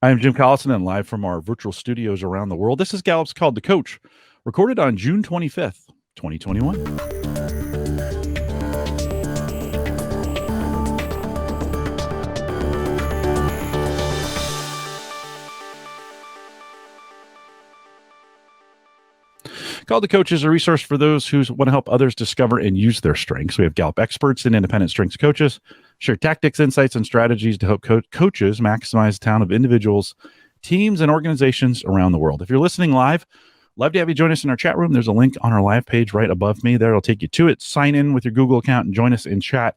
I'm Jim Collison and live from our virtual studios around the world. This is Gallup's Called the Coach, recorded on June 25th, 2021. Called the Coach is a resource for those who want to help others discover and use their strengths. We have Gallup experts and independent strengths coaches share tactics, insights, and strategies to help coaches maximize the talent of individuals, teams, and organizations around the world. If you're listening live, love to have you join us in our chat room. There's a link on our live page right above me there. It'll take you to it. Sign in with your Google account and join us in chat.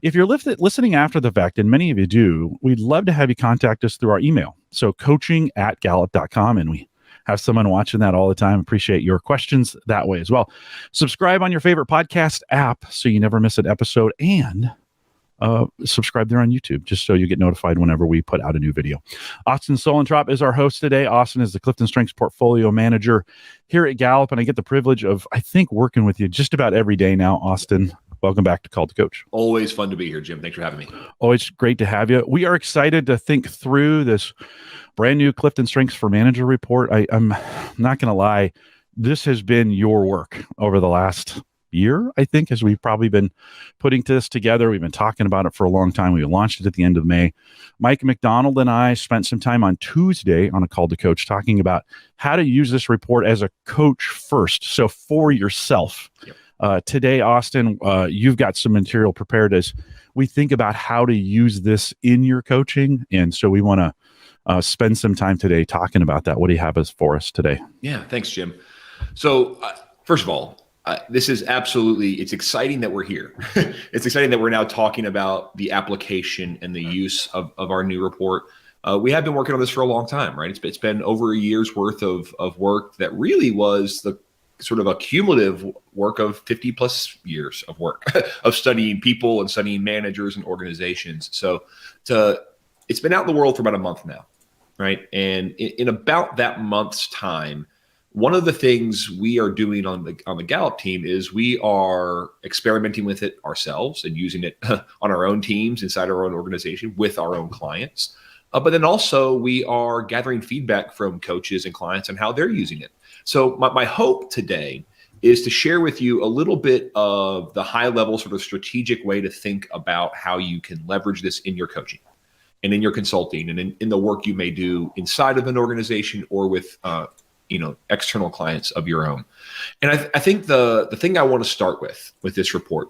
If you're listening after the fact, and many of you do, we'd love to have you contact us through our email. So coaching@gallup.com, and we have someone watching that all the time. Appreciate your questions that way as well. Subscribe on your favorite podcast app so you never miss an episode, and subscribe there on YouTube just so you get notified whenever we put out a new video. Austin Suellentrop is our host today. Austin is the CliftonStrengths portfolio manager here at Gallup, and I get the privilege of, I think, working with you just about every day now. Austin, welcome back to Called the Coach. Always fun to be here, Jim. Thanks for having me. Always great to have you. We are excited to think through this brand new CliftonStrengths for Manager report. I'm not going to lie, this has been your work over the last year, I think, as we've probably been putting this together. We've been talking about it for a long time. We launched it at the end of May. Mike McDonald and I spent some time on Tuesday on a Call to Coach talking about how to use this report as a coach first, so for yourself. Yep. Today, Austin, you've got some material prepared as we think about how to use this in your coaching, and so we want to spend some time today talking about that. What do you have for us today? Yeah, thanks, Jim. So first of all, this is it's exciting that we're here. It's exciting that we're now talking about the application and the use of our new report. We have been working on this for a long time, right? It's been over a year's worth of work that really was the sort of a cumulative work of 50 plus years of work of studying people and studying managers and organizations. So it's been out in the world for about a month now, right? And in about that month's time, one of the things we are doing on the Gallup team is we are experimenting with it ourselves and using it on our own teams inside our own organization with our own clients. But then also we are gathering feedback from coaches and clients on how they're using it. So my hope today is to share with you a little bit of the high level sort of strategic way to think about how you can leverage this in your coaching and in your consulting and in the work you may do inside of an organization or with external clients of your own. And I think the thing I want to start with this report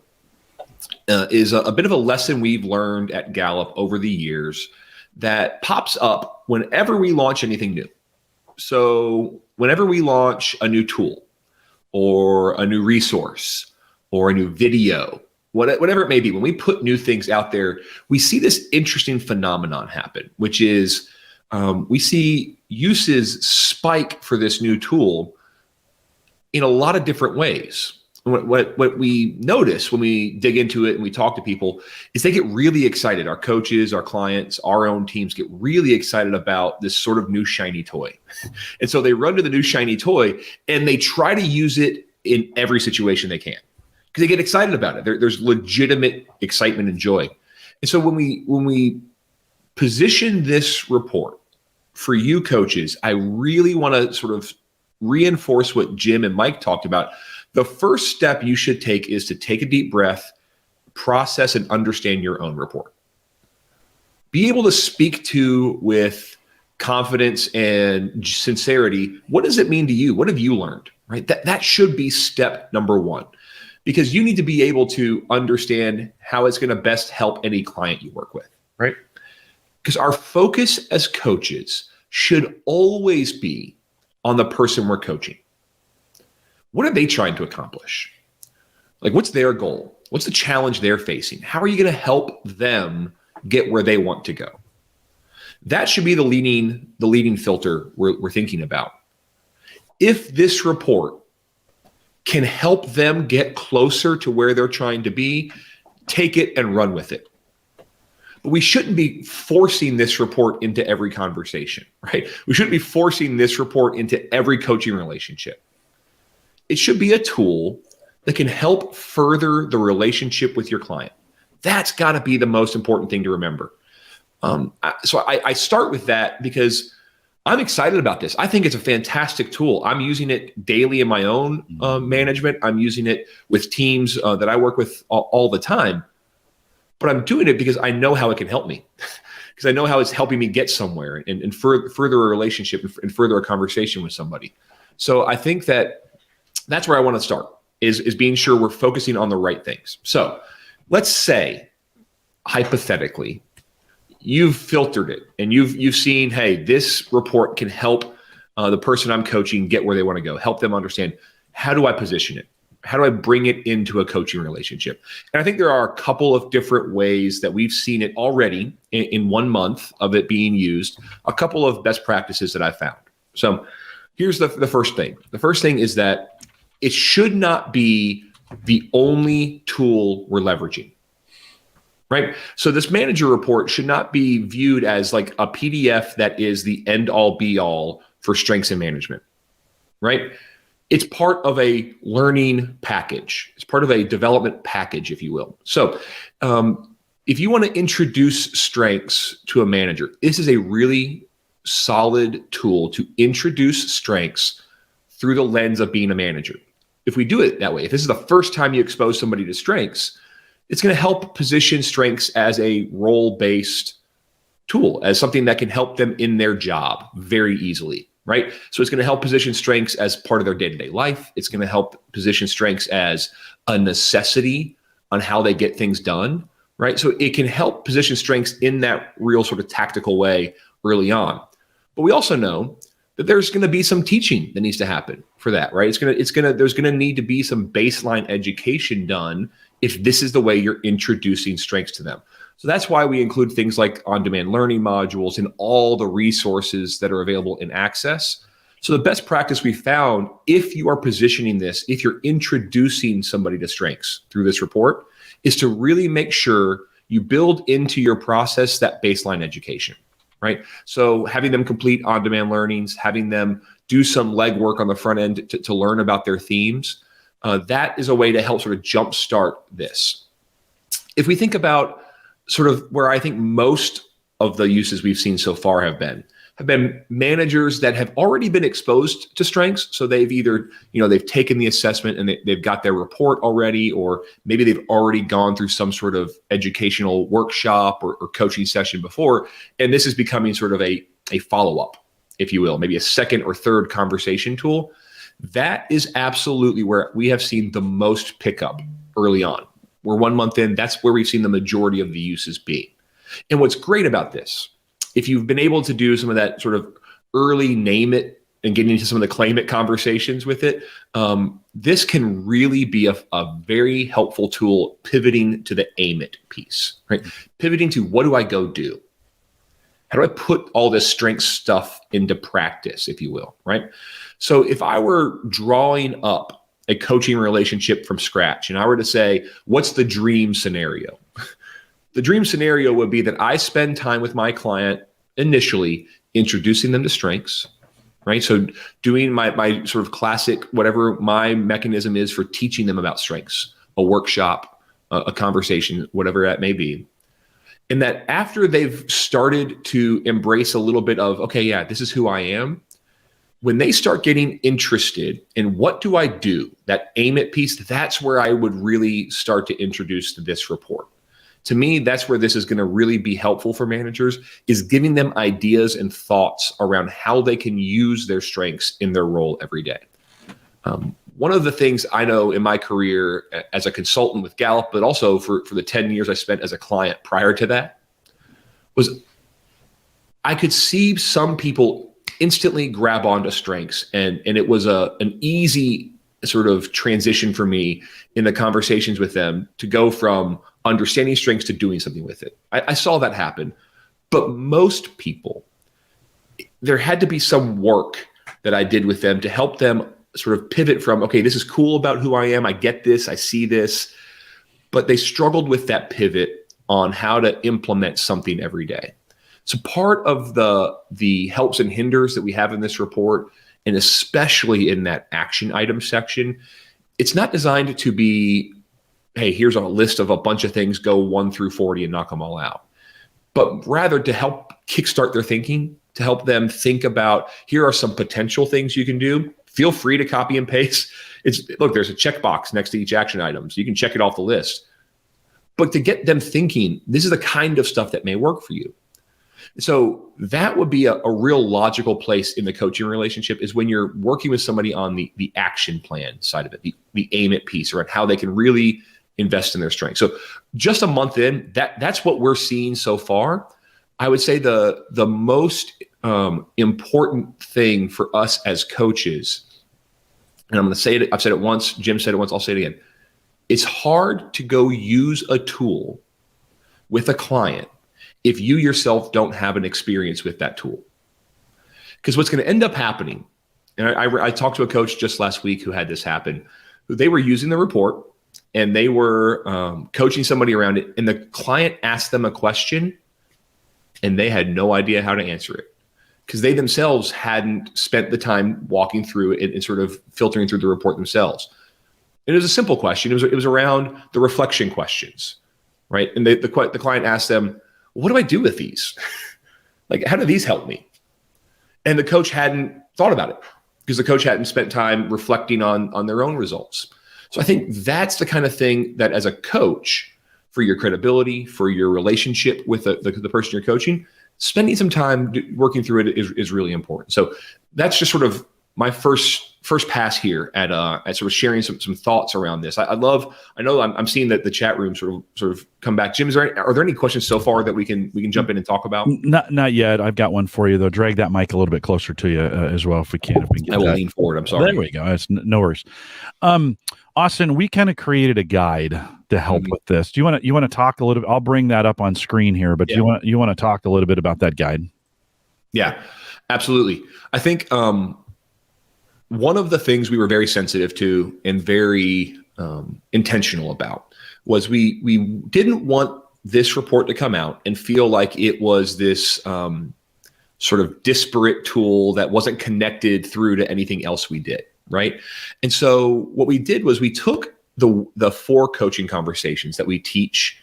is a bit of a lesson we've learned at Gallup over the years that pops up whenever we launch anything new. So whenever we launch a new tool or a new resource or a new video, whatever it may be, when we put new things out there, we see this interesting phenomenon happen, which is we see uses spike for this new tool in a lot of different ways. What we notice when we dig into it and we talk to people is they get really excited. Our coaches, our clients, our own teams get really excited about this sort of new shiny toy. And so they run to the new shiny toy and they try to use it in every situation they can because they get excited about it. There's legitimate excitement and joy. And so when we position this report for you coaches, I really want to sort of reinforce what Jim and Mike talked about. The first step you should take is to take a deep breath, process and understand your own report. Be able to speak to with confidence and sincerity, what does it mean to you? What have you learned, right? That should be step number one, because you need to be able to understand how it's going to best help any client you work with, right? Because our focus as coaches should always be on the person we're coaching. What are they trying to accomplish? Like, what's their goal? What's the challenge they're facing? How are you going to help them get where they want to go? That should be the leading filter we're thinking about. If this report can help them get closer to where they're trying to be, take it and run with it. But we shouldn't be forcing this report into every conversation, right? We shouldn't be forcing this report into every coaching relationship. It should be a tool that can help further the relationship with your client. That's got to be the most important thing to remember. So I start with that because I'm excited about this. I think it's a fantastic tool. I'm using it daily in my own management. I'm using it with teams that I work with all the time. But I'm doing it because I know how it can help me, because I know how it's helping me get somewhere and further a relationship and further a conversation with somebody. So I think that's where I want to start, is being sure we're focusing on the right things. So let's say, hypothetically, you've filtered it and you've seen, hey, this report can help the person I'm coaching get where they want to go, help them understand, how do I position it? How do I bring it into a coaching relationship? And I think there are a couple of different ways that we've seen it already in 1 month of it being used, a couple of best practices that I found. So here's the first thing. The first thing is that it should not be the only tool we're leveraging. Right? So this manager report should not be viewed as like a PDF that is the end all be all for strengths and management, right? It's part of a learning package. It's part of a development package, if you will. So if you want to introduce strengths to a manager, this is a really solid tool to introduce strengths through the lens of being a manager. If we do it that way, if this is the first time you expose somebody to strengths, it's going to help position strengths as a role-based tool, as something that can help them in their job very easily, right? So it's going to help position strengths as part of their day-to-day life. It's going to help position strengths as a necessity on how they get things done, right? So it can help position strengths in that real sort of tactical way early on. But we also know that there's going to be some teaching that needs to happen for that, right? There's going to need to be some baseline education done if this is the way you're introducing strengths to them. So that's why we include things like on-demand learning modules and all the resources that are available in Access. So the best practice we found, if you are positioning this, if you're introducing somebody to strengths through this report, is to really make sure you build into your process that baseline education, right? So having them complete on-demand learnings, having them do some legwork on the front end to learn about their themes, that is a way to help sort of jumpstart this. If we think about sort of where I think most of the uses we've seen so far have been managers that have already been exposed to strengths. So they've either, they've taken the assessment and they've got their report already, or maybe they've already gone through some sort of educational workshop or coaching session before. And this is becoming sort of a follow-up, if you will, maybe a second or third conversation tool. That is absolutely where we have seen the most pickup early on. We're 1 month in, that's where we've seen the majority of the uses be. And what's great about this, if you've been able to do some of that sort of early name it and getting into some of the claim it conversations with it, this can really be a very helpful tool pivoting to the aim it piece, right? Pivoting to, what do I go do? How do I put all this strength stuff into practice, if you will, right? So if I were drawing up a coaching relationship from scratch and I were to say, what's the dream scenario? The dream scenario would be that I spend time with my client initially introducing them to strengths, right? So doing my sort of classic, whatever my mechanism is for teaching them about strengths, a workshop, a conversation, whatever that may be. And that after they've started to embrace a little bit of, okay, yeah, this is who I am, when they start getting interested in what do I do, that aim it piece, that's where I would really start to introduce this report. To me, that's where this is going to really be helpful for managers, is giving them ideas and thoughts around how they can use their strengths in their role every day. One of the things I know in my career as a consultant with Gallup, but also for the 10 years I spent as a client prior to that, was I could see some people instantly grab onto strengths. And it was an easy sort of transition for me in the conversations with them to go from understanding strengths to doing something with it. I saw that happen. But most people, there had to be some work that I did with them to help them sort of pivot from, okay, this is cool about who I am. I get this. I see this. But they struggled with that pivot on how to implement something every day. So part of the helps and hinders that we have in this report, and especially in that action item section, it's not designed to be, hey, here's a list of a bunch of things, go 1 through 40 and knock them all out. but rather to help kickstart their thinking, to help them think about, here are some potential things you can do. Feel free to copy and paste. Look, there's a checkbox next to each action item, so you can check it off the list. But to get them thinking, this is the kind of stuff that may work for you. So that would be a real logical place in the coaching relationship, is when you're working with somebody on the action plan side of it, the aim it piece, around how they can really invest in their strengths. So just a month in, that's what we're seeing so far. I would say the most important thing for us as coaches, and I'm going to say it, I've said it once, Jim said it once, I'll say it again. It's hard to go use a tool with a client if you yourself don't have an experience with that tool. Because what's going to end up happening, and I talked to a coach just last week who had this happen, who they were using the report and they were coaching somebody around it, and the client asked them a question and they had no idea how to answer it, because they themselves hadn't spent the time walking through it and sort of filtering through the report themselves. And it was a simple question. It was around the reflection questions, right? And the client asked them, what do I do with these? Like, how do these help me? And the coach hadn't thought about it, because the coach hadn't spent time reflecting on their own results. So I think that's the kind of thing that, as a coach, for your credibility, for your relationship with the person you're coaching, spending some time working through it is really important. So that's just sort of my first pass here at sort of sharing some thoughts around this. I know I'm seeing that the chat room sort of come back. Jim, are there any questions so far that we can jump in and talk about? Not yet. I've got one for you though. Drag that mic a little bit closer to you as well, if we can. I will lean forward. I'm sorry. There we go. It's no worries. Austin, we kind of created a guide to help with this. Do you want to talk a little bit? I'll bring that up on screen here, but you want to talk a little bit about that guide? Yeah, absolutely. I think one of the things we were very sensitive to and very intentional about was we didn't want this report to come out and feel like it was this sort of disparate tool that wasn't connected through to anything else we did, right? And so what we did was we took the 4 coaching conversations that we teach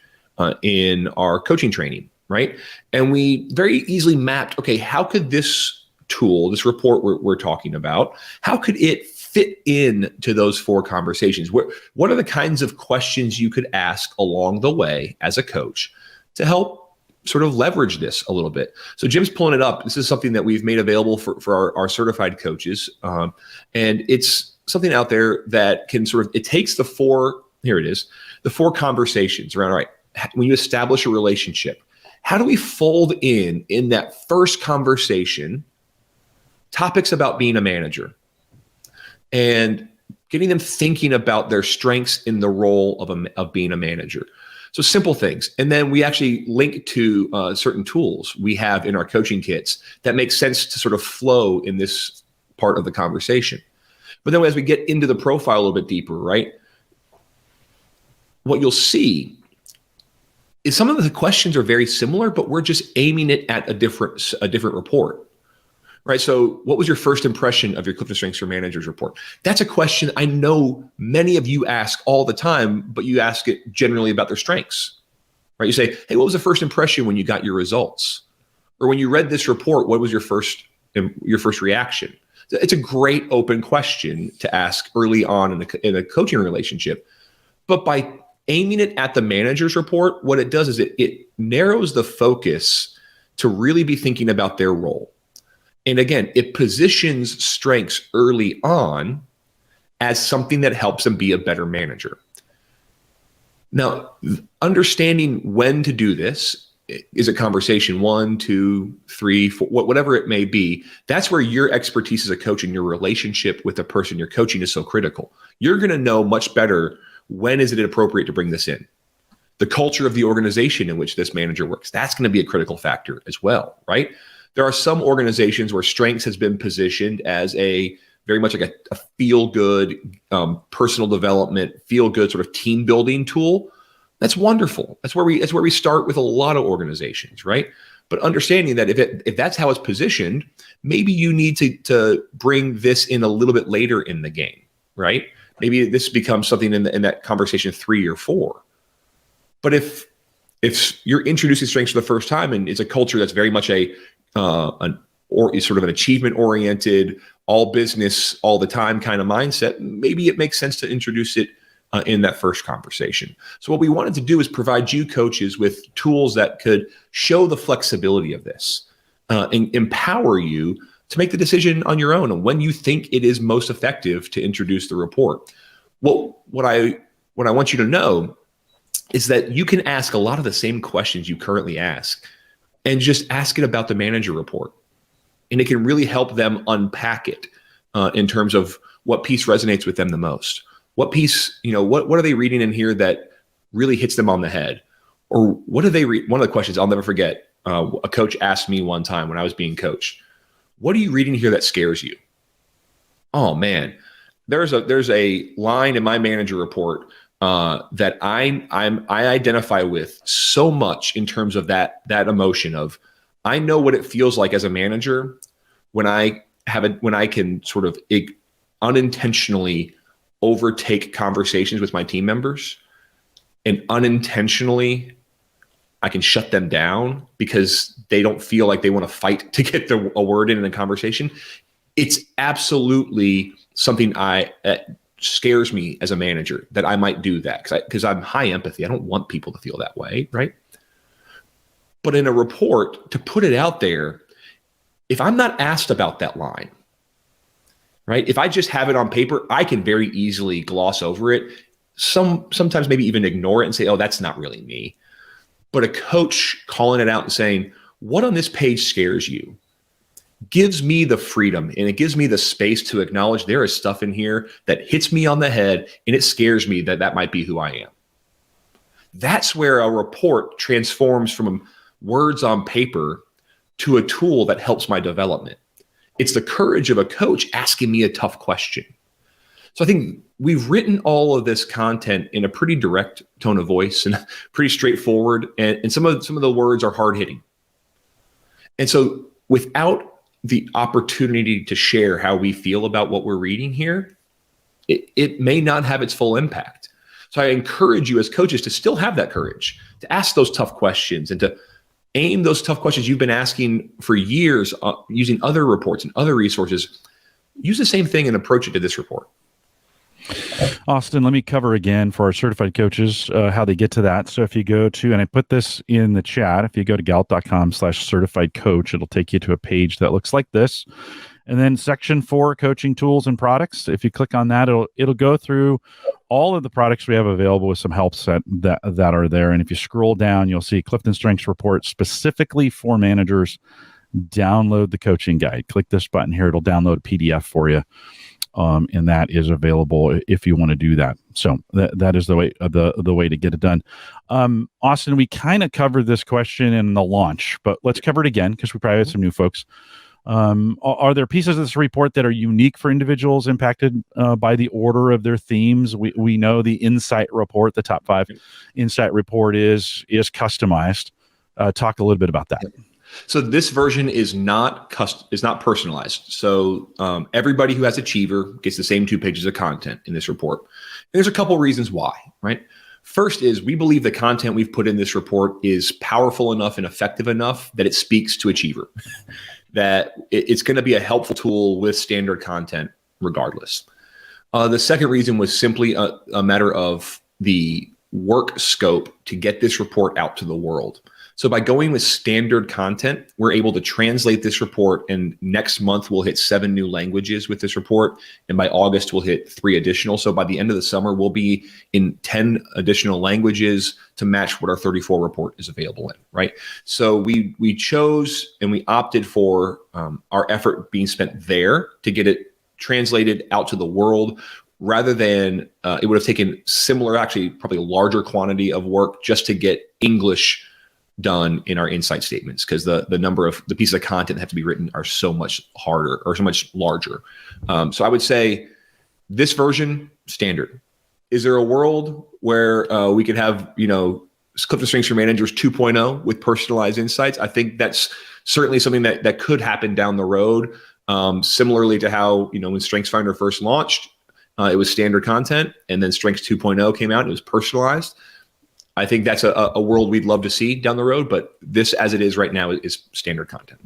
in our coaching training, right? And we very easily mapped, okay, how could this tool, this report we're talking about, how could it fit in to those 4 conversations? What are the kinds of questions you could ask along the way as a coach to help sort of leverage this a little bit? So Jim's pulling it up. This is something that we've made available for our certified coaches. And it's something out there that can sort of, it takes the 4 conversations around, all right, when you establish a relationship, how do we fold in that first conversation topics about being a manager and getting them thinking about their strengths in the role of being a manager? So simple things. And then we actually link to certain tools we have in our coaching kits that make sense to sort of flow in this part of the conversation. But then as we get into the profile a little bit deeper, right, what you'll see is some of the questions are very similar, but we're just aiming it at a different report. Right. So what was your first impression of your CliftonStrengths for Managers report? That's a question I know many of you ask all the time, but you ask it generally about their strengths. Right. You say, hey, what was the first impression when you got your results? Or when you read this report, what was your first reaction? It's a great open question to ask early on in a coaching relationship. But by aiming it at the manager's report, what it does is it narrows the focus to really be thinking about their role. And again, it positions strengths early on as something that helps them be a better manager. Now, understanding when to do this, is it conversation 1, 2, 3, 4, whatever it may be, that's where your expertise as a coach and your relationship with the person you're coaching is so critical. You're going to know much better when is it appropriate to bring this in. The culture of the organization in which this manager works, that's going to be a critical factor as well, right? There are some organizations where strengths has been positioned as a very much like a feel-good, personal development, feel-good sort of team building tool. That's wonderful. That's where we start with a lot of organizations, right? But understanding that if that's how it's positioned, maybe you need to bring this in a little bit later in the game, right? Maybe this becomes something in that conversation 3 or 4. But if if you're introducing strengths for the first time and it's a culture that's very much is sort of an achievement oriented, all business all the time kind of mindset, maybe it makes sense to introduce it in that first conversation. So what we wanted to do is provide you coaches with tools that could show the flexibility of this and empower you to make the decision on your own and when you think it is most effective to introduce the report. What I want you to know is that you can ask a lot of the same questions you currently ask and just ask it about the manager report. And it can really help them unpack it in terms of what piece resonates with them the most. What piece, what are they reading in here that really hits them on the head? Or what do they read? One of the questions I'll never forget, a coach asked me one time when I was being coached, what are you reading here that scares you? Oh man, there's a line in my manager report that I identify with so much in terms of that emotion of, I know what it feels like as a manager when I can sort of unintentionally overtake conversations with my team members, and unintentionally I can shut them down because they don't feel like they want to fight to get a word in a conversation. It's absolutely something that scares me as a manager, that I might do that because I'm high empathy. I don't want people to feel that way, right? But in a report, to put it out there, if I'm not asked about that line, right? If I just have it on paper, I can very easily gloss over it. Sometimes maybe even ignore it and say, oh, that's not really me. But a coach calling it out and saying, what on this page scares you, gives me the freedom and it gives me the space to acknowledge there is stuff in here that hits me on the head and it scares me that might be who I am. That's where a report transforms from words on paper to a tool that helps my development. It's the courage of a coach asking me a tough question. So I think we've written all of this content in a pretty direct tone of voice and pretty straightforward. And some of the words are hard hitting. And so without the opportunity to share how we feel about what we're reading here, it may not have its full impact. So I encourage you as coaches to still have that courage, to ask those tough questions and to aim those tough questions you've been asking for years using other reports and other resources. Use the same thing and approach it to this report. Austin, let me cover again for our certified coaches how they get to that. So if you go to, and I put this in the chat, if you go to gallup.com/certified coach, it'll take you to a page that looks like this. And then section 4, coaching tools and products. If you click on that, it'll go through all of the products we have available with some helps that are there. And if you scroll down, you'll see CliftonStrengths report specifically for managers. Download the coaching guide. Click this button here. It'll download a PDF for you. And that is available if you want to do that. So that is the way to get it done. Austin, we kind of covered this question in the launch, but let's cover it again because we probably have some new folks. Are there pieces of this report that are unique for individuals impacted by the order of their themes? We know the insight report, the top 5 insight report is customized. Talk a little bit about that. So this version is not personalized. So everybody who has Achiever gets the same 2 pages of content in this report. And there's a couple reasons why, right? First is we believe the content we've put in this report is powerful enough and effective enough that it speaks to Achiever, that it's going to be a helpful tool with standard content regardless. The second reason was simply a matter of the work scope to get this report out to the world. So by going with standard content, we're able to translate this report, and next month we'll hit 7 new languages with this report. And by August, we'll hit 3 additional. So by the end of the summer, we'll be in 10 additional languages to match what our 34 report is available in, right? So we chose and we opted for our effort being spent there to get it translated out to the world, rather than it would have taken similar, actually probably a larger quantity of work just to get English done in our insight statements, because the number of the pieces of content that have to be written are so much harder or so much larger. So I would say this version, standard. Is there a world where we could have, CliftonStrengths for Managers 2.0 with personalized insights? I think that's certainly something that could happen down the road. Similarly to how, when StrengthsFinder first launched, it was standard content, and then Strengths 2.0 came out and it was personalized. I think that's a world we'd love to see down the road, but this as it is right now is standard content.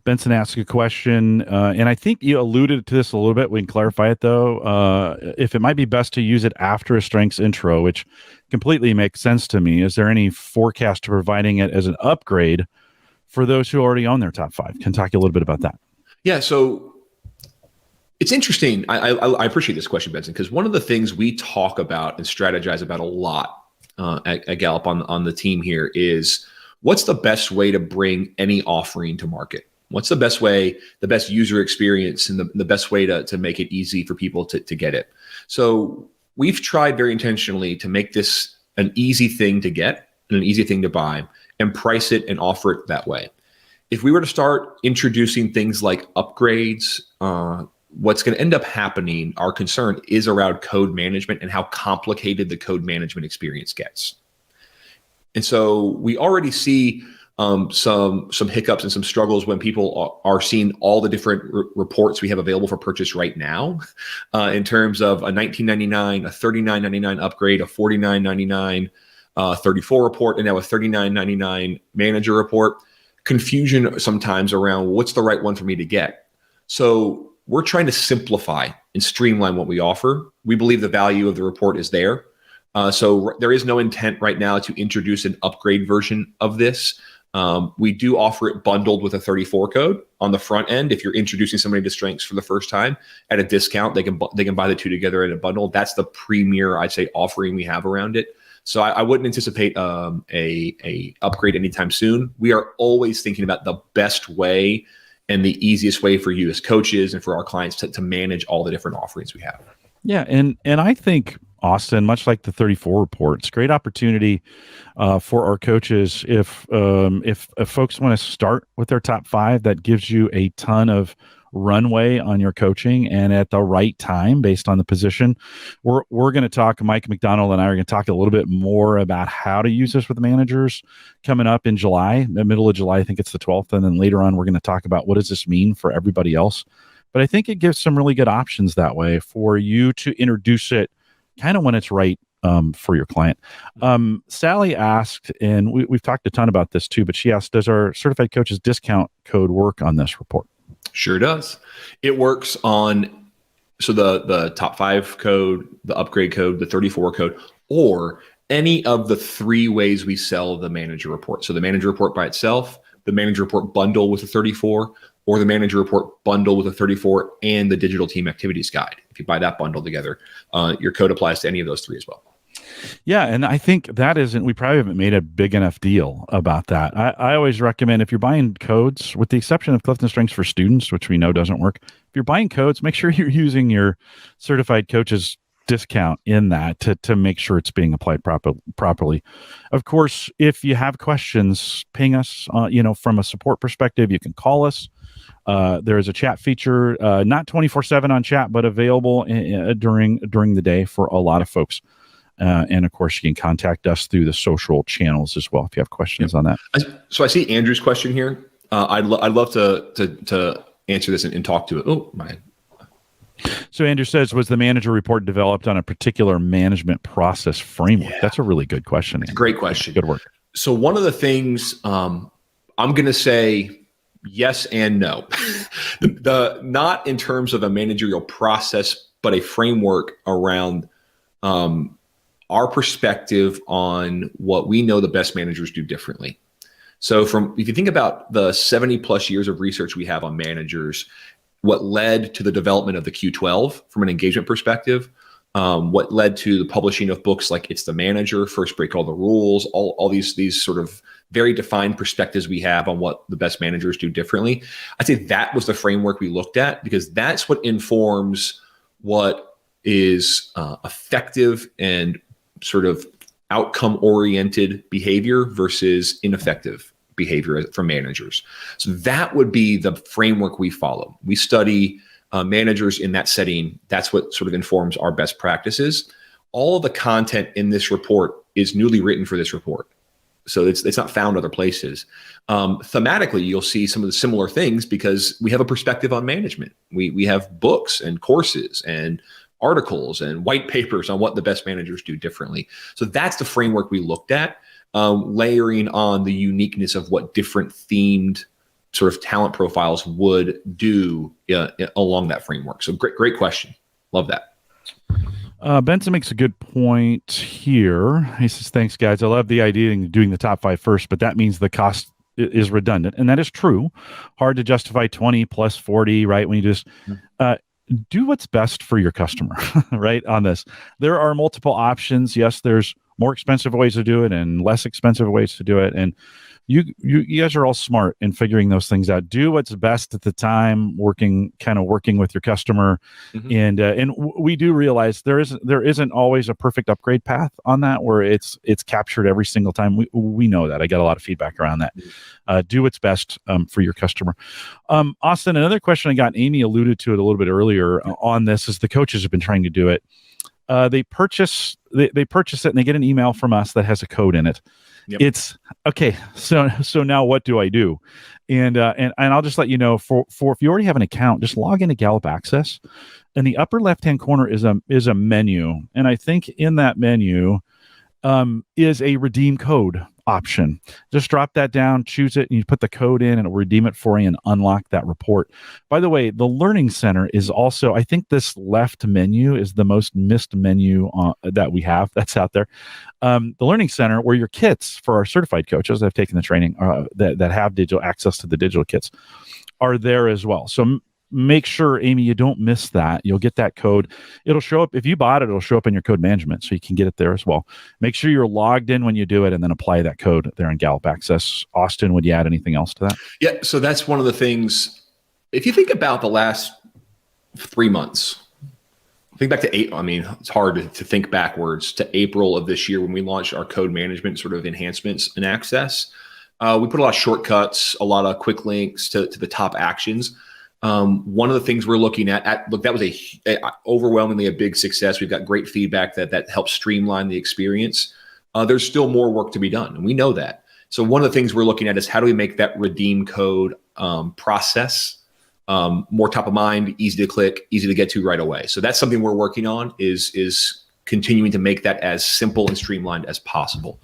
Benson asked a question, and I think you alluded to this a little bit. We can clarify it, though. If it might be best to use it after a strengths intro, which completely makes sense to me. Is there any forecast to providing it as an upgrade for those who already own their top 5? Can talk a little bit about that. Yeah, so it's interesting. I appreciate this question, Benson, because one of the things we talk about and strategize about a lot at Gallup on the team here is what's the best way to bring any offering to market? What's the best way, the best user experience, and the best way to make it easy for people to get it? So we've tried very intentionally to make this an easy thing to get and an easy thing to buy and price it and offer it that way. If we were to start introducing things like upgrades, what's going to end up happening, our concern is around code management and how complicated the code management experience gets. And so we already see some hiccups and some struggles when people are seeing all the different reports we have available for purchase right now, in terms of a $19.99, a $39.99 upgrade, a $49.99 34 report, and now a $39.99 manager report. Confusion sometimes around what's the right one for me to get. So we're trying to simplify and streamline what we offer. We believe the value of the report is there. So there is no intent right now to introduce an upgrade version of this. We do offer it bundled with a 34 code on the front end. If you're introducing somebody to strengths for the first time at a discount, they can buy the two together in a bundle. That's the premier, I'd say, offering we have around it. So I wouldn't anticipate a upgrade anytime soon. We are always thinking about the best way and the easiest way for you as coaches and for our clients to manage all the different offerings we have. Yeah, and I think, Austin, much like the 34 report, it's a great opportunity for our coaches. If folks want to start with their top 5, that gives you a ton of runway on your coaching and at the right time based on the position. We're going to talk, Mike McDonald and I are going to talk a little bit more about how to use this with managers coming up in July, the middle of July. I think it's the 12th. And then later on, we're going to talk about what does this mean for everybody else. But I think it gives some really good options that way for you to introduce it kind of when it's right for your client. Sally asked, and we've talked a ton about this too, but she asked, does our certified coaches discount code work on this report? Sure does. It works on, so the top 5 code, the upgrade code, the 34 code, or any of the 3 ways we sell the manager report. So the manager report by itself, the manager report bundle with a 34, or the manager report bundle with a 34 and the digital team activities guide. If you buy that bundle together, your code applies to any of those 3 as well. Yeah, and I think we probably haven't made a big enough deal about that. I always recommend, if you're buying codes, with the exception of CliftonStrengths for students, which we know doesn't work, if you're buying codes, make sure you're using your certified coaches discount in that to make sure it's being applied properly. Of course, if you have questions, ping us. From a support perspective, you can call us. There is a chat feature, not 24/7 on chat, but available during the day for a lot of folks. And of course, you can contact us through the social channels as well if you have questions on that. So I see Andrew's question here. I'd love to answer this and talk to it. Oh my. So Andrew says, was the manager report developed on a particular management process framework? Yeah. That's a really good question. It's a great question. Good work. So one of the things I'm going to say yes and no. the not in terms of a managerial process, but a framework around our perspective on what we know the best managers do differently. So if you think about the 70 plus years of research we have on managers, what led to the development of the Q12 from an engagement perspective, what led to the publishing of books like It's the Manager, First Break All the Rules, all these sort of very defined perspectives we have on what the best managers do differently. I'd say that was the framework we looked at, because that's what informs what is effective and sort of outcome-oriented behavior versus ineffective behavior for managers. So that would be the framework we follow. We study managers in that setting. That's what sort of informs our best practices. All of the content in this report is newly written for this report. So it's not found other places. Thematically, you'll see some of the similar things because we have a perspective on management. We have books and courses and articles and white papers on what the best managers do differently. So that's the framework we looked at, layering on the uniqueness of what different themed sort of talent profiles would do along that framework. So great question. Love that. Benson makes a good point here. He says, thanks, guys. I love the idea of doing the top 5 first, but that means the cost is redundant. And that is true. Hard to justify 20 plus 40, right? When you just do what's best for your customer, right? On this, there are multiple options. Yes, there's more expensive ways to do it and less expensive ways to do it. And you guys are all smart in figuring those things out. Do what's best at the time, working with your customer. Mm-hmm. And we do realize there isn't always a perfect upgrade path on that where it's captured every single time. We know that. I got a lot of feedback around that. Do what's best for your customer. Austin, another question I got, Amy alluded to it a little bit earlier on this, is the coaches have been trying to do it. They purchase it and they get an email from us that has a code in it. Yep. It's okay. So now what do I do? And I'll just let you know, for if you already have an account, just log into Gallup Access. In the upper left-hand corner is a menu. And I think in that menu is a redeem code option. Just drop that down, choose it, and you put the code in, and it'll redeem it for you and unlock that report. By the way, the Learning Center is also, I think this left menu is the most missed menu that we have that's out there. The Learning Center, where your kits for our certified coaches that have taken the training that have digital access to the digital kits are there as well. So make sure, Amy, you don't miss that. You'll get that code. It'll show up. If you bought it, it'll show up in your code management, so you can get it there as well. Make sure you're logged in when you do it, and then apply that code there in Gallup Access. Austin, would you add anything else to that? Yeah, so that's one of the things. If you think about the last 3 months, think back to April. I mean, it's hard to think backwards to April of this year when we launched our code management sort of enhancements and access. We put a lot of shortcuts, a lot of quick links to the top actions. One of the things we're looking at look, that was overwhelmingly a big success. We've got great feedback that helps streamline the experience. There's still more work to be done, and we know that. So one of the things we're looking at is how do we make that redeem code process more top of mind, easy to click, easy to get to right away. So that's something we're working on, is continuing to make that as simple and streamlined as possible.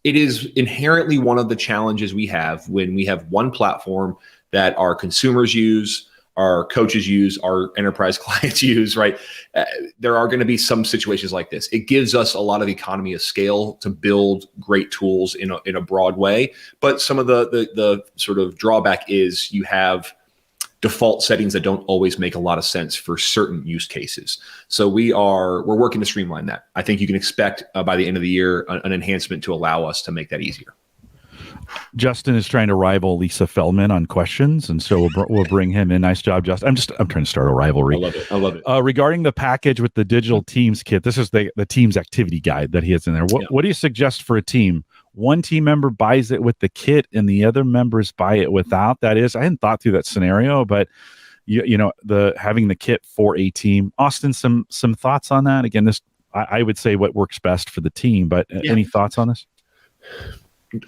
It is inherently one of the challenges we have when we have one platform that our consumers use, our coaches use, our enterprise clients use, right? There are going to be some situations like this. It gives us a lot of economy of scale to build great tools in a broad way. But some of the sort of drawback is you have default settings that don't always make a lot of sense for certain use cases. So we're working to streamline that. I think you can expect by the end of the year an enhancement to allow us to make that easier. Justin is trying to rival Lisa Feldman on questions, and so we'll bring him in. Nice job, Justin. I'm trying to start a rivalry. I love it. Regarding the package with the digital teams kit, this is the team's activity guide that he has in there. What do you suggest for a team? One team member buys it with the kit, and the other members buy it without. That is, I hadn't thought through that scenario, but you know, having the kit for a team. Austin, some thoughts on that? Again, I would say what works best for the team, but any thoughts on this?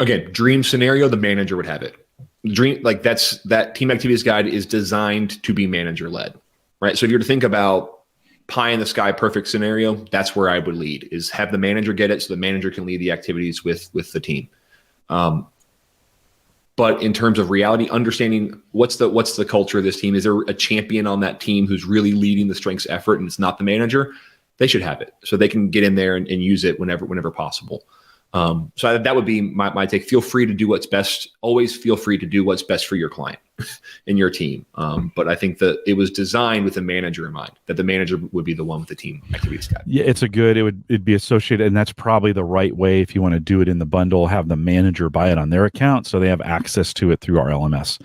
Again, dream scenario, the manager would have it. That team activities guide is designed to be manager led, right? So if you're to think about pie in the sky, perfect scenario, that's where I would lead, is have the manager get it so the manager can lead the activities with the team. But in terms of reality, understanding what's the culture of this team, is there a champion on that team who's really leading the strengths effort and it's not the manager? They should have it so they can get in there and use it whenever possible. So that would be my take. Feel free to do what's best. Always feel free to do what's best for your client and your team. But I think that it was designed with the manager in mind, that the manager would be the one with the team activities guide. Yeah, it'd be associated, and that's probably the right way if you want to do it in the bundle, have the manager buy it on their account so they have access to it through our LMS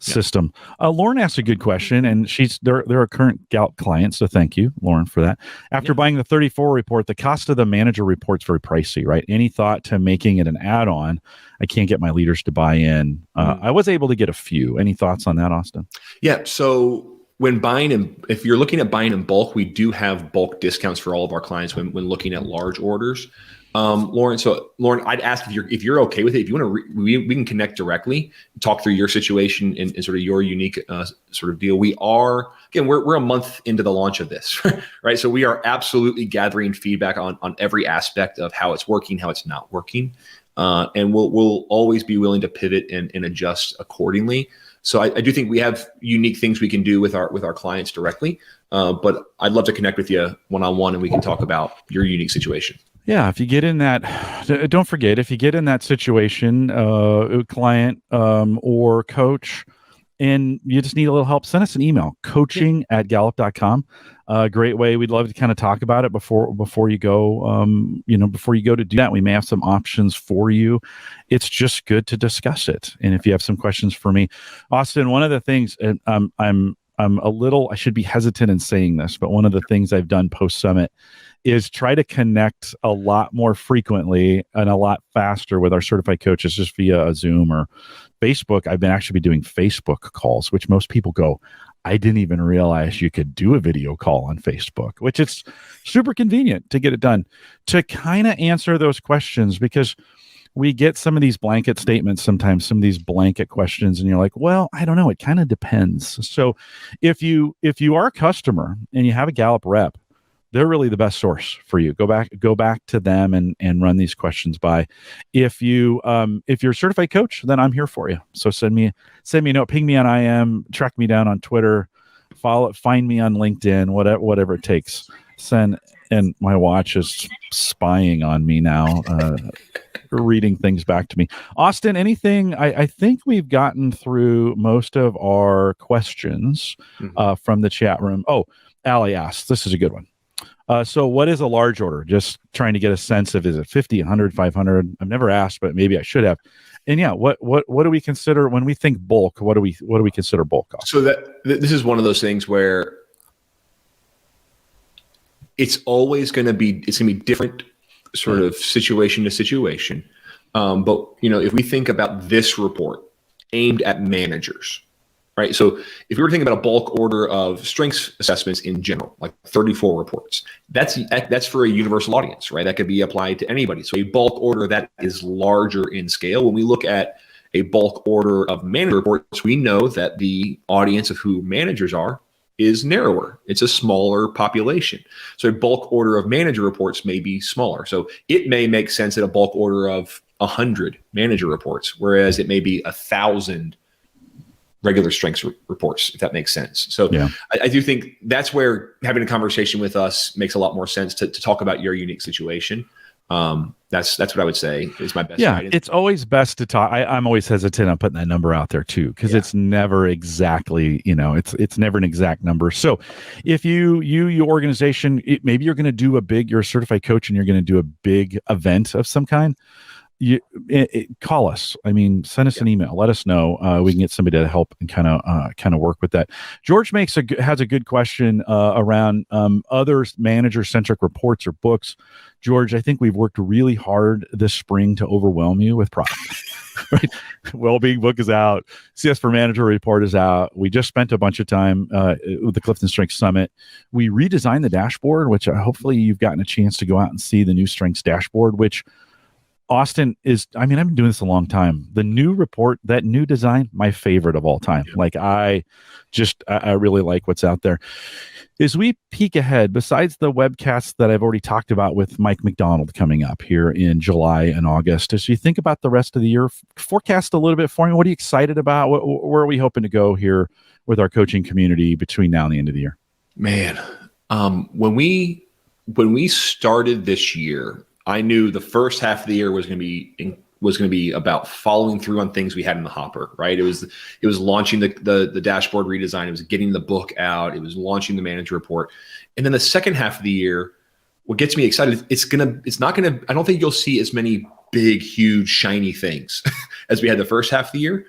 system. Lauren asked a good question, and they're a current Gallup client, so thank you, Lauren, for that. After buying the 34 report, the cost of the manager report's very pricey, right? Any thought to making it an add-on? I can't get my leaders to buy in. I was able to get a few. Any thoughts on that, Austin? Yeah. So if you're looking at buying in bulk, we do have bulk discounts for all of our clients when looking at large orders. Lauren. So Lauren, I'd ask if you're okay with it. If you want to, we can connect directly, talk through your situation and sort of your unique sort of deal. We're a month into the launch of this, right? So we are absolutely gathering feedback on every aspect of how it's working, how it's not working, and we'll always be willing to pivot and adjust accordingly. So I do think we have unique things we can do with our clients directly, but I'd love to connect with you one-on-one and we can talk about your unique situation. Yeah, if you get in that, don't forget, if you get in that situation, client or coach, and you just need a little help, send us an email, coaching@gallup.com. Great way. We'd love to kind of talk about it before you go, before you go to do that. We may have some options for you. It's just good to discuss it. And if you have some questions for me, Austin, one of the things, and I'm a little, I should be hesitant in saying this, but one of the things I've done post-summit is try to connect a lot more frequently and a lot faster with our certified coaches just via a Zoom or Facebook. I've been actually doing Facebook calls, which most people go, I didn't even realize you could do a video call on Facebook, which it's super convenient to get it done to kind of answer those questions, because we get some of these blanket statements sometimes, some of these blanket questions, and you're like, well, I don't know. It kind of depends. So if you are a customer and you have a Gallup rep, they're really the best source for you. Go back to them and run these questions by. If you're a certified coach, then I'm here for you. So send me a note, ping me on IM, track me down on Twitter, find me on LinkedIn, whatever it takes. And my watch is spying on me now, reading things back to me. Austin, anything? I think we've gotten through most of our questions from the chat room. Oh, Allie asked, this is a good one. So what is a large order? Just trying to get a sense of, is it 50, 100, 500? I've never asked, but maybe I should have. And yeah, what do we consider when we think bulk? What do we consider bulk cost? So this is one of those things where it's always going to be different sort of situation to situation. But if we think about this report aimed at managers, right? So if we were thinking about a bulk order of strengths assessments in general, like 34 reports, that's for a universal audience, right? That could be applied to anybody. So a bulk order that is larger in scale. When we look at a bulk order of manager reports, we know that the audience of who managers are is narrower. It's a smaller population. So a bulk order of manager reports may be smaller. So it may make sense at a bulk order of 100 manager reports, whereas it may be 1,000 regular strengths reports, if that makes sense. So yeah. I do think that's where having a conversation with us makes a lot more sense to talk about your unique situation. That's what I would say is my best guidance. It's always best to talk. I'm always hesitant on putting that number out there too, because it's never exactly, it's never an exact number. So if your organization, maybe you're going to do you're a certified coach and you're going to do a big event of some kind, call us. Send us an email. Let us know. We can get somebody to help and kind of work with that. George has a good question around other manager-centric reports or books. George, I think we've worked really hard this spring to overwhelm you with product. Right? Wellbeing book is out. CS for Manager report is out. We just spent a bunch of time with the CliftonStrengths Summit. We redesigned the dashboard, which hopefully you've gotten a chance to go out and see the new Strengths dashboard, which Austin I've been doing this a long time. The new report, that new design, my favorite of all time. Yeah. I really like what's out there. As we peek ahead, besides the webcasts that I've already talked about with Mike McDonald coming up here in July and August, as you think about the rest of the year, forecast a little bit for me. What are you excited about? Where are we hoping to go here with our coaching community between now and the end of the year? Man, when we started this year, I knew the first half of the year was going to be about following through on things we had in the hopper, right? It was launching the dashboard redesign. It was getting the book out. It was launching the manager report. And then the second half of the year, what gets me excited, I don't think you'll see as many big, huge, shiny things as we had the first half of the year,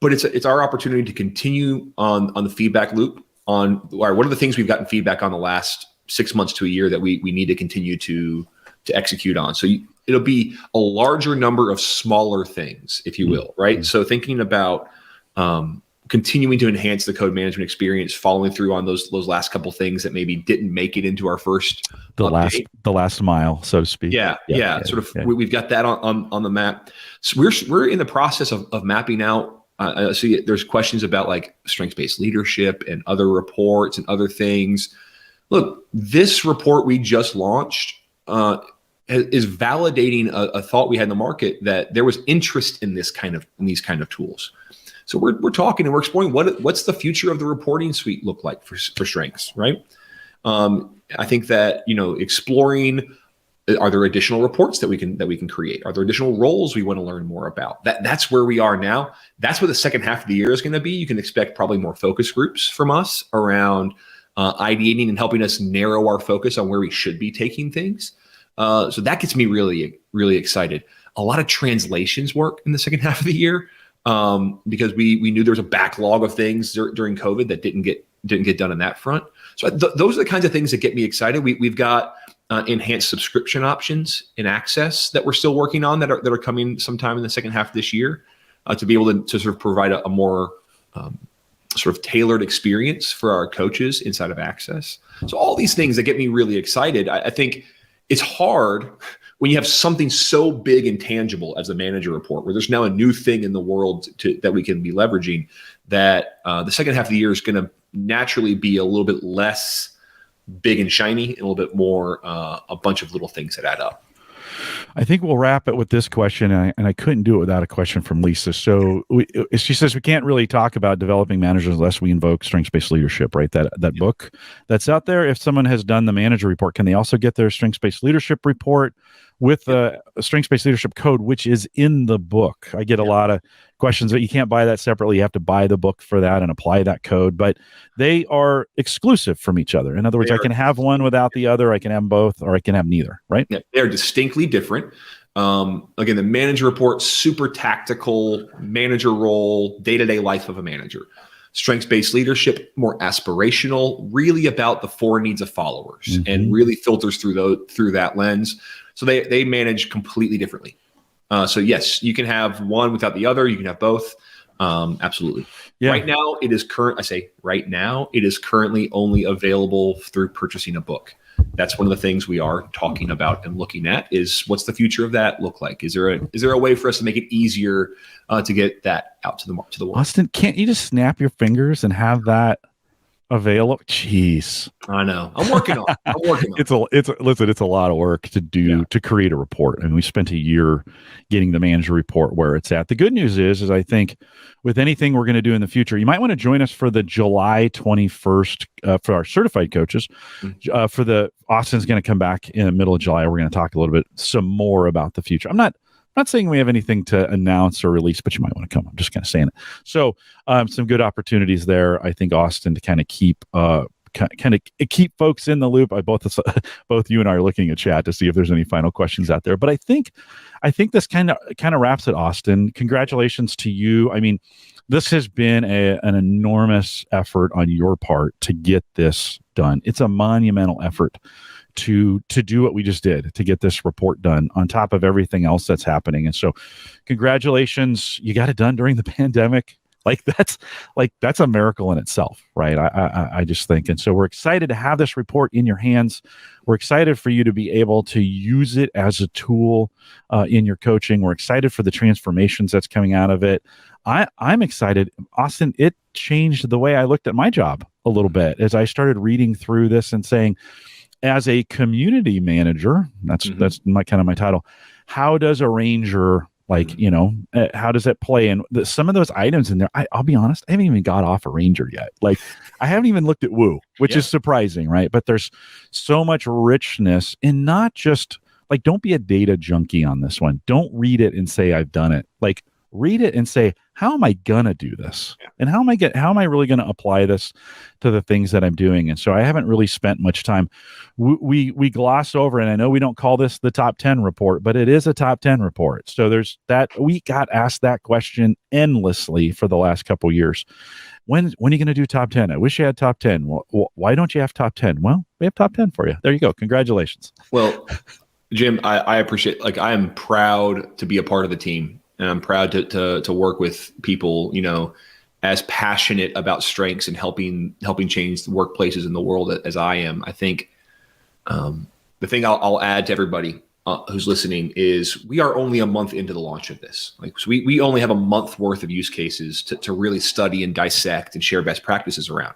but it's our opportunity to continue on the feedback loop on what are the things we've gotten feedback on the last 6 months to a year that we need to continue to execute on. So it'll be a larger number of smaller things, if you will, right? So thinking about continuing to enhance the code management experience, following through on those last couple things that maybe didn't make it into our first update. the last mile, so to speak. Yeah. We've got that on the map. So we're in the process of mapping out. So there's questions about like strengths-based leadership and other reports and other things. Look, this report we just launched is validating a thought we had in the market that there was interest in these kind of tools. So we're talking and we're exploring what's the future of the reporting suite look like for strengths, right? I think that, exploring, are there additional reports that we can create? Are there additional roles we want to learn more about? That's where we are now. That's what the second half of the year is going to be. You can expect probably more focus groups from us around ideating and helping us narrow our focus on where we should be taking things. So that gets me really, really excited. A lot of translations work in the second half of the year because we knew there was a backlog of things during COVID that didn't get done on that front. So those are the kinds of things that get me excited. We've got enhanced subscription options in Access that we're still working on that are coming sometime in the second half of this year to be able to sort of provide a more sort of tailored experience for our coaches inside of Access. So all these things that get me really excited. I think it's hard when you have something so big and tangible as the manager report, where there's now a new thing in the world that we can be leveraging, that the second half of the year is going to naturally be a little bit less big and shiny and a little bit more a bunch of little things that add up. I think we'll wrap it with this question, and I couldn't do it without a question from Lisa. So she says we can't really talk about developing managers unless we invoke strengths-based leadership, right? That book that's out there. If someone has done the manager report, can they also get their strengths-based leadership report with the strengths-based leadership code, which is in the book? I get a lot of questions that you can't buy that separately. You have to buy the book for that and apply that code, but they are exclusive from each other. In other words, I can have one without the other. I can have both, or I can have neither, right? Yeah, they're distinctly different. Again, the manager report, super tactical manager role, day-to-day life of a manager. Strengths-based leadership, more aspirational, really about the four needs of followers, and really filters through that lens. So they manage completely differently. So yes, you can have one without the other. You can have both. Absolutely. Yeah. Right now, it is currently only available through purchasing a book. That's one of the things we are talking about and looking at is what's the future of that look like? Is there a way for us to make it easier to get that out to the world? Austin, can't you just snap your fingers and have that available? Jeez. I know. I'm working on it. It's a lot of work to do to create a report. And we spent a year getting the manager report where it's at. The good news is I think with anything we're going to do in the future, you might want to join us for the July 21st for our certified coaches. For the Austin's going to come back in the middle of July. We're going to talk a little bit some more about the future. I'm not saying we have anything to announce or release, but you might want to come. I'm just kind of saying it. So some good opportunities there, I think, Austin, to kind of keep folks in the loop. Both you and I are looking at chat to see if there's any final questions out there. But I think this kind of wraps it, Austin. Congratulations to you. I mean, this has been an enormous effort on your part to get this done. It's a monumental effort to do what we just did, to get this report done on top of everything else that's happening. And so congratulations, you got it done during the pandemic. That's a miracle in itself, right? I just think. And so we're excited to have this report in your hands. We're excited for you to be able to use it as a tool in your coaching. We're excited for the transformations that's coming out of it. I'm excited. Austin, it changed the way I looked at my job a little bit as I started reading through this and saying, as a community manager, that's my title. How does a ranger, how does it play in some of those items in there? I'll be honest, I haven't even got off a ranger yet. I haven't even looked at Woo, which is surprising, right? But there's so much richness in not just don't be a data junkie on this one. Don't read it and say I've done it. Read it and say, how am I gonna do this? And how am I really gonna apply this to the things that I'm doing? And so I haven't really spent much time. We gloss over, and I know we don't call this the top 10 report, but it is a top 10 report. So there's that. We got asked that question endlessly for the last couple of years. When are you going to do top 10? I wish you had top 10. Well, why don't you have top 10? Well, we have top 10 for you. There you go. Congratulations. Well, Jim, I appreciate, I am proud to be a part of the team. And I'm proud to work with people, as passionate about strengths and helping change the workplaces in the world as I am, I think the thing I'll add to everybody who's listening is we are only a month into the launch of this. Like, so we only have a month worth of use cases to really study and dissect and share best practices around.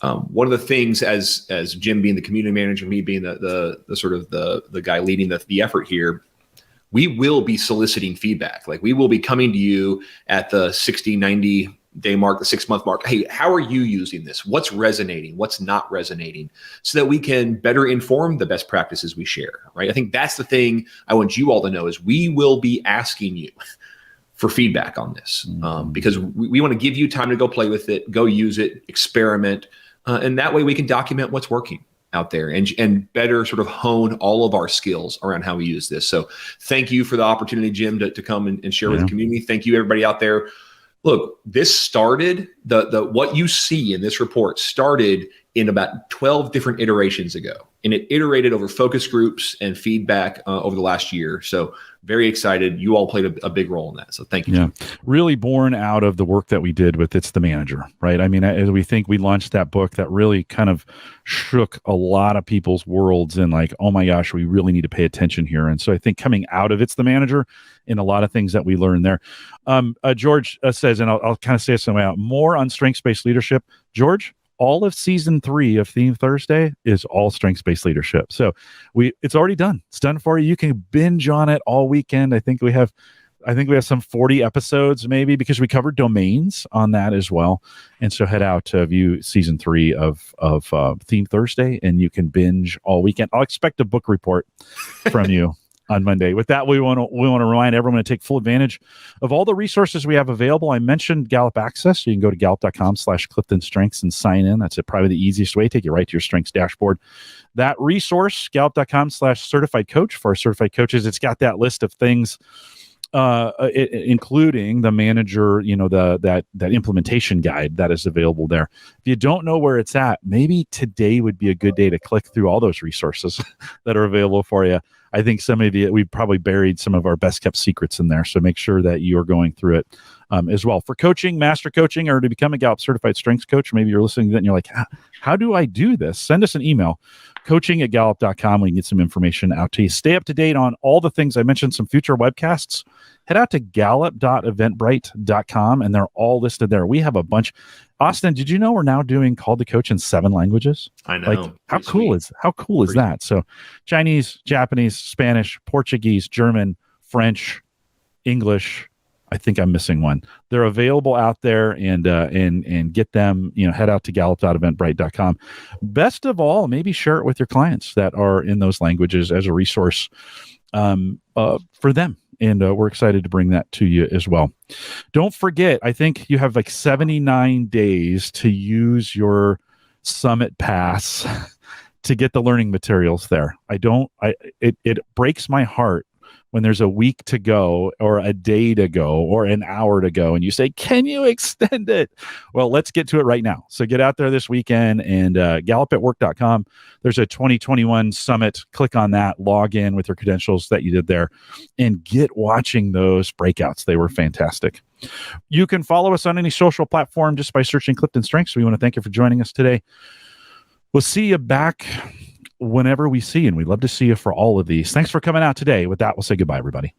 One of the things, as Jim being the community manager, me being the sort of the guy leading the effort here, we will be soliciting feedback. Like, we will be coming to you at the 60, 90 day mark, the 6-month mark. Hey, how are you using this? What's resonating? What's not resonating? So that we can better inform the best practices we share, right? I think that's the thing I want you all to know is we will be asking you for feedback on this because we want to give you time to go play with it, go use it, experiment. And that way we can document what's working out there and better sort of hone all of our skills around how we use this. So thank you for the opportunity, Jim, to come and share with the community. Thank you, everybody out there. Look, this started, the what you see in this report started in about 12 different iterations ago. And it iterated over focus groups and feedback over the last year. So very excited. You all played a big role in that. So thank you. Yeah, really born out of the work that we did with It's the Manager, right? I mean, as we think we launched that book that really kind of shook a lot of people's worlds and like, oh my gosh, we really need to pay attention here. And so I think coming out of It's the Manager and a lot of things that we learned there. George says, and I'll kind of say it some way out, more on strengths-based leadership. George, all of season 3 of Theme Thursday is all strengths-based leadership. So it's already done. It's done for you. You can binge on it all weekend. I think we have some 40 episodes maybe because we covered domains on that as well. And so head out to view season 3 of Theme Thursday and you can binge all weekend. I'll expect a book report from you on Monday. With that, we want to remind everyone to take full advantage of all the resources we have available. I mentioned Gallup Access. So you can go to gallup.com/CliftonStrengths and sign in. That's probably the easiest way. Take you right to your strengths dashboard. That resource, gallup.com/certified coach for our certified coaches. It's got that list of things, including the manager, that implementation guide that is available there. If you don't know where it's at, maybe today would be a good day to click through all those resources that are available for you. I think we've probably buried some of our best kept secrets in there. So make sure that you are going through it as well. For coaching, master coaching, or to become a Gallup certified strengths coach, maybe you're listening to that and you're like, how do I do this? Send us an email, coaching@gallup.com. We can get some information out to you. Stay up to date on all the things I mentioned, some future webcasts. Head out to gallup.eventbrite.com and they're all listed there. We have a bunch. Austin, did you know we're now doing Call to Coach in 7 languages? I know. Like, how cool is that? So Chinese, Japanese, Spanish, Portuguese, German, French, English. I think I'm missing one. They're available out there and get them, head out to gallup.eventbrite.com. Best of all, maybe share it with your clients that are in those languages as a resource for them. And we're excited to bring that to you as well. Don't forget, I think you have like 79 days to use your Summit Pass to get the learning materials there. It breaks my heart when there's a week to go or a day to go or an hour to go and you say, can you extend it? Well, let's get to it right now. So get out there this weekend and gallupatwork.com. There's a 2021 summit. Click on that, log in with your credentials that you did there and get watching those breakouts. They were fantastic. You can follow us on any social platform just by searching Clifton Strengths. We want to thank you for joining us today. We'll see you back whenever we see you, and we'd love to see you for all of these. Thanks for coming out today. With that, we'll say goodbye, everybody.